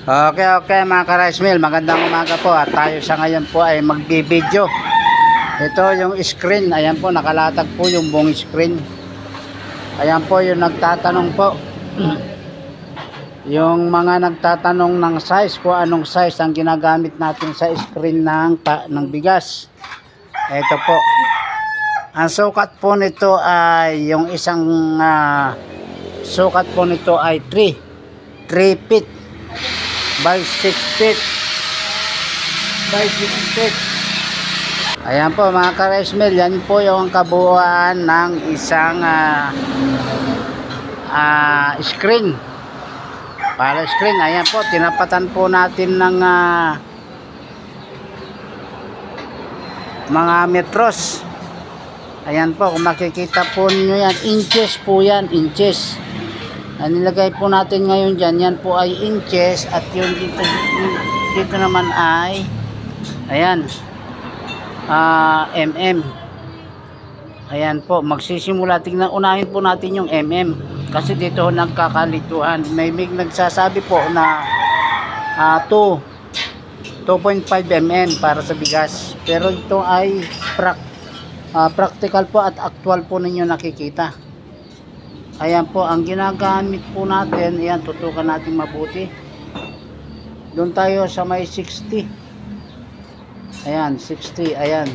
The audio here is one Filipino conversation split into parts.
Okay, okay mga ka-rice mill, magandang umaga po at tayo sa ngayon po ay magbibideo. Ito yung screen, ayan po nakalatag po yung buong screen. Ayan po yung nagtatanong po. Yung mga nagtatanong ng size, kung anong size ang ginagamit natin sa screen ng bigas. Ito po. Ang sukat po nito ay yung isang sukat po nito ay 3 feet by 6 feet by 6 feet. Ayan po mga ka-rice mill, yan po yung kabuuan ng isang screen. Para screen, ayan po, tinapatan po natin ng mga metros. Ayan po, kung makikita po nyo yan, inches po yan, inches. Nilagay po natin ngayon dyan, yan po ay inches at yung dito naman ay ayan mm. Ayan po, magsisimula, unahin po natin yung mm kasi dito nagkakalituhan. May nagsasabi po na 2.5 mm para sa bigas, pero ito ay practical po at actual po ninyo nakikita. Ayan po, ang ginagamit po natin, ayan, tutukan natin mabuti. Doon tayo sa may 60. Ayan, 60, ayan.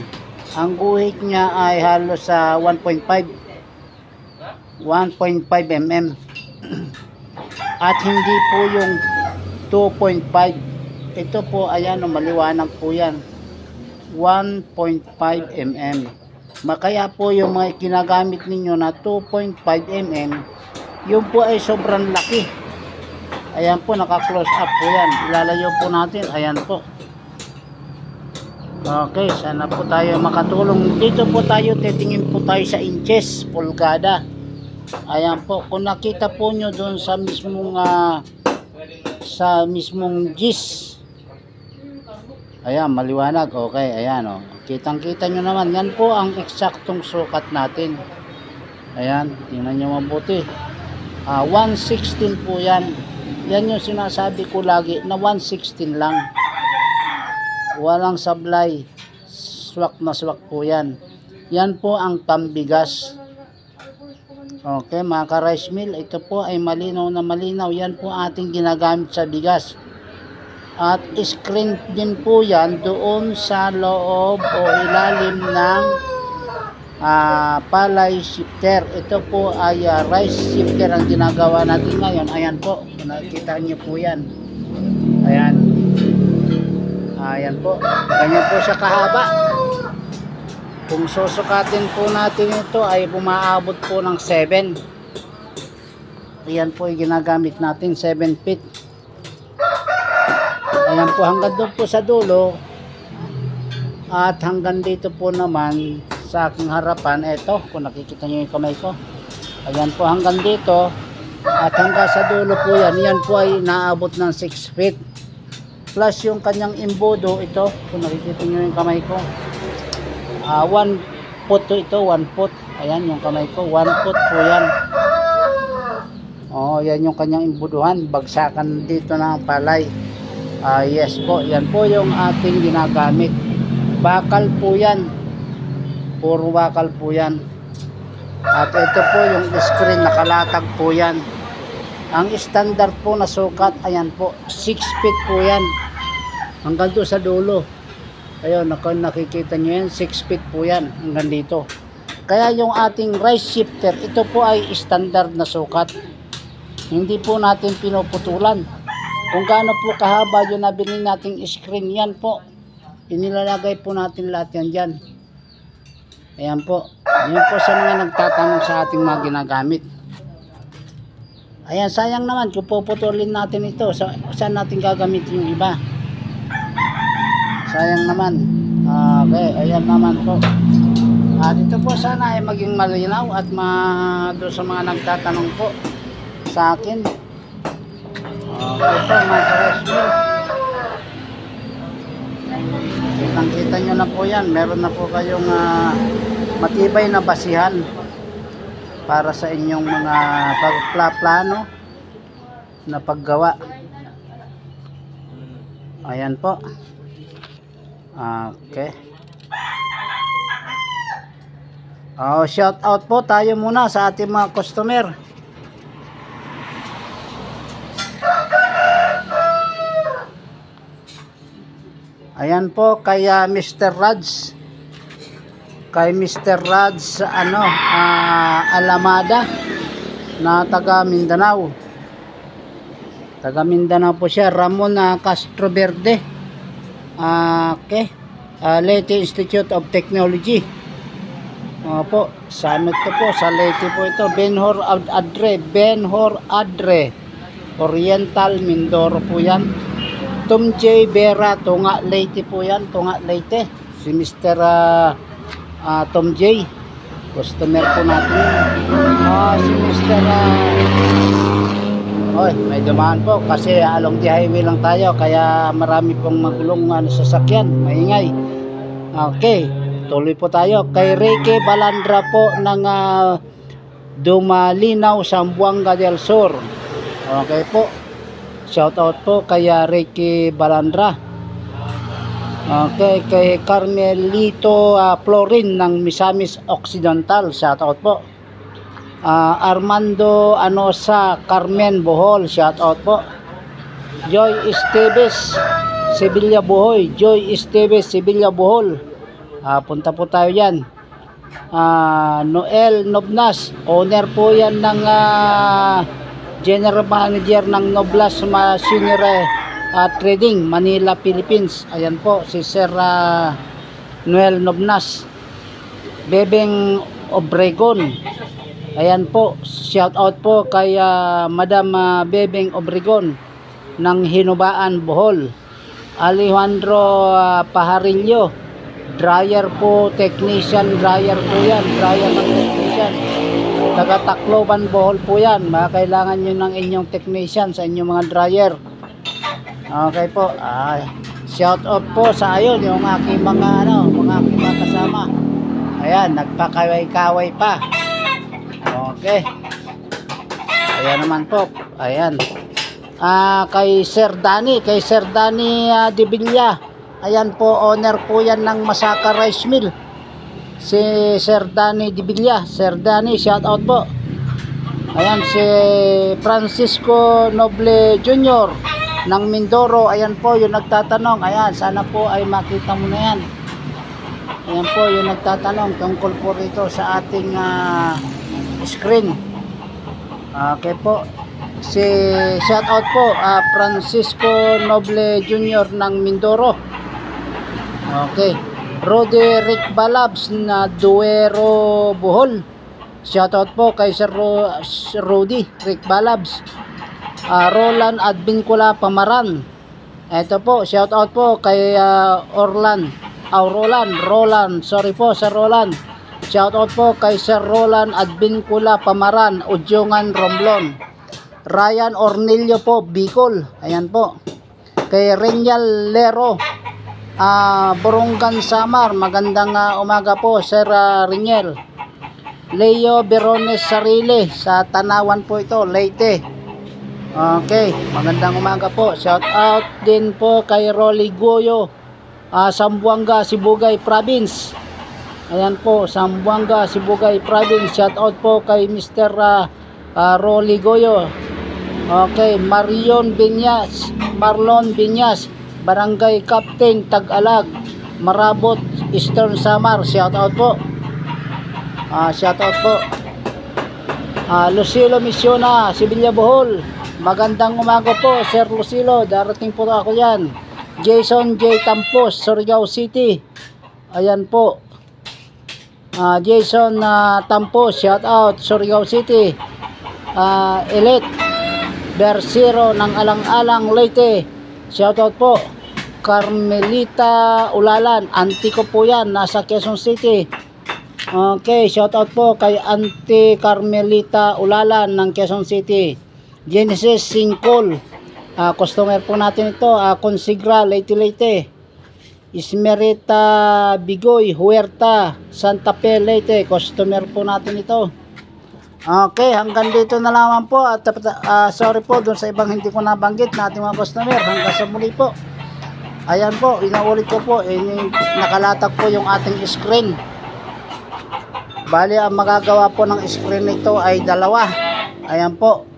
Ang guhit niya ay halos sa 1.5 mm. At hindi po yung 2.5. Ito po, ayan, maliwanag po yan. 1.5 mm. Kaya po yung mga ginagamit ninyo na 2.5 mm, yun po ay sobrang laki. Ayan po, naka-close up po yan. Ilalayo po natin, ayan po. Okay, sana po tayo makatulong. Dito po tayo, titingin po tayo sa inches, pulgada. Ayan po, kung nakita po nyo doon sa mismong gis. Ayan, maliwanag. Okay, ayan o. Kitang-kita nyo naman. Yan po ang eksaktong sukat natin. Ayan, tingnan nyo mabuti. 116 po yan. Yan yung sinasabi ko lagi na 116 lang. Walang sablay. Swak na swak po yan. Yan po ang pambigas. Okay, mga ka-rice mill, ito po ay malinaw na malinaw. Yan po ating ginagamit sa bigas. At screen din po yan doon sa loob o ilalim ng palay shifter. Ito po ay rice shifter ang ginagawa natin ngayon. Ayan po, nakikita nyo po yan. Ayan. Ayan po, ganyan po siya kahaba. Kung susukatin po natin ito ay bumaabot po ng 7. Ayan po yung ginagamit natin, 7 feet. Ayan po, hanggang doon po sa dulo. At hanggang dito po naman sa aking harapan, eto, kung nakikita nyo yung kamay ko. Ayan po, hanggang dito. At hanggang sa dulo po yan. Yan po ay naabot ng 6 feet. Plus yung kanyang imbudo, ito, kung nakikita nyo yung kamay ko. 1 foot to ito, 1 foot. Ayan yung kamay ko, 1 foot po yan. Oh, yan yung kanyang imbuduhan. Bagsakan dito ng palay. Yes po, yan po yung ating ginagamit. Bakal po yan. Puro bakal po yan. At ito po yung screen, nakalatag po yan. Ang standard po na sukat, ayan po, 6 feet po yan. Hanggang doon sa dulo. Ayun, nakikita nyo yan, 6 feet po yan. Hanggang dito. Kaya yung ating rice shifter, ito po ay standard na sukat. Hindi po natin pinuputulan. Kung gaano po kahaba yung nabili nating screen, yan po. Inilalagay po natin lahat yan dyan. Ayan po. Ayan po sa mga nagtatanong sa ating mga ginagamit. Ayan, sayang naman kung puputulin natin ito. Saan natin gagamitin yung iba? Sayang naman. Okay, ayan naman po. At ito po sana ay maging malinaw at doon sa mga nagtatanong po sa akin. Okay po mga ka-rice mill. Kitang-kita nyo na po yan. Meron na po kayong matibay na basihan para sa inyong mga pagplano na paggawa. Ayan po. Okay. Shout out po tayo muna sa ating mga customer. Ayan po kay Mr. Rads. Kay Mr. Rads Alamada na taga Mindanao. Taga Mindanao po siya, Ramon Castro Verde. Okay. Leyte Institute of Technology. Po, summit to po sa Leyte po ito. Benhur Adre Oriental Mindoro po yan. Tom J. Vera Tunga Leyte po yan. Tunga Leyte. Si Mr. Tom J. Customer po natin. Si Mr. May dumaan po kasi along the highway lang tayo kaya marami pong magulong sasakyan, maingay. Okay, tuloy po tayo kay Ricky Balandra po ng Dumalinaw, Zamboanga del Sur. Okay po, shout out po kay Ricky Balandra. Okay, kay Carmelito Florin ng Misamis Occidental, shout out po. Armando Anosa Carmen Bohol, shout out po. Joy Esteves Sevilla Bohoy, Joy Esteves Sevilla Bohol, punta po tayo yan. Noel Nobnas, owner po yan ng general manager ng Noblas Machinery Trading Manila, Philippines. Ayan po si Sir Noel Nobnas. Bebeng Obregon, ayan po, shout out po kay Madam Bebeng Obregon ng Hinubaan, Bohol. Alejandro Pajarillo, dryer po, technician, dryer po yan, dryer ng technician. Taga Tacloban, Bohol po yan. Kailangan nyo ng inyong technician sa inyong mga dryer. Okay po, shout out po sa ayon yung aking mga kasama. Ayan, nagpakaway-kaway pa. Okay. Ayan naman po. Ayan. Kay Sir Danny De Villa. Ayan po, owner po yan ng Masaka Rice Mill. Si Sir Danny De Villa. Sir Danny, shout out po. Ayan, si Francisco Noble Jr. ng Mindoro. Ayan po, yung nagtatanong. Ayan, sana po ay makita mo na yan. Ayan po, yung nagtatanong tungkol po rito sa ating screen. Okay po, si shout out po Francisco Noble Jr. ng Mindoro. Okay, Roderick Balabs na Duero, Bohol. Shout out po kay Sir Rudy Rick Balabs. Roland Advincula, Pamaran. Ito po, shout out po kay Roland, sorry po Sir Roland. Shout out po kay Sir Roland Advincula, Pamaran, Udyongan, Romblon. Ryan Ornilio po, Bicol. Ayan po. Kay Renyal Lero, Burungan, Samar. Magandang umaga po Sir Renyel. Leo Berones Sarili sa Tanawan po ito, Leyte. Okay, magandang umaga po. Shout out din po kay Rolly Goyo, Zamboanga, Sibugay Province. Ayan po, Zamboanga, Sibugay Province. Shout out po kay Mr. Rolly Goyo. Okay, Marlon Binyas, Barangay Captain, Tag-Alag, Marabot, Eastern Samar. Shout out po. Shout out po. Lucilo Misiona, Sevilla Bohol. Magandang umaga po Sir Lucilo, darating po ako yan. Jason J. Tampos, Surigao City. Ayan po, Jason Tampos, shout out Surigao City. Elite Bersiro ng Alang-Alang, Leyte. Shout out po. Carmelita Ulalan, auntie ko po yan, nasa Quezon City. Okay, shout out po kay Auntie Carmelita Ulalan ng Quezon City. Genesis Singkol, customer po natin ito. Consigra, Leyte. Ismerita Bigoy, Huerta, Santa Fe, Leyte. Customer po natin ito. Okay, hanggang dito na lamang po. At sorry po dun sa ibang hindi ko nabanggit na ating mga customer. Hanggang sa muli po. Ayan po, inaulit ko po, nakalatag po yung ating screen. Bali, ang magagawa po ng screen nito ay dalawa. Ayan po.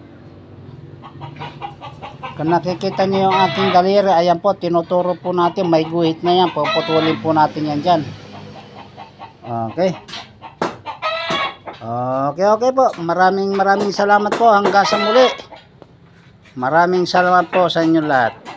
Kung nakikita nyo yung aking daliri, ayan po, tinuturo po natin, may guhit na yan, puputulin po natin yan dyan. Okay. Okay po, maraming salamat po, hanggang sa muli. Maraming salamat po sa inyo lahat.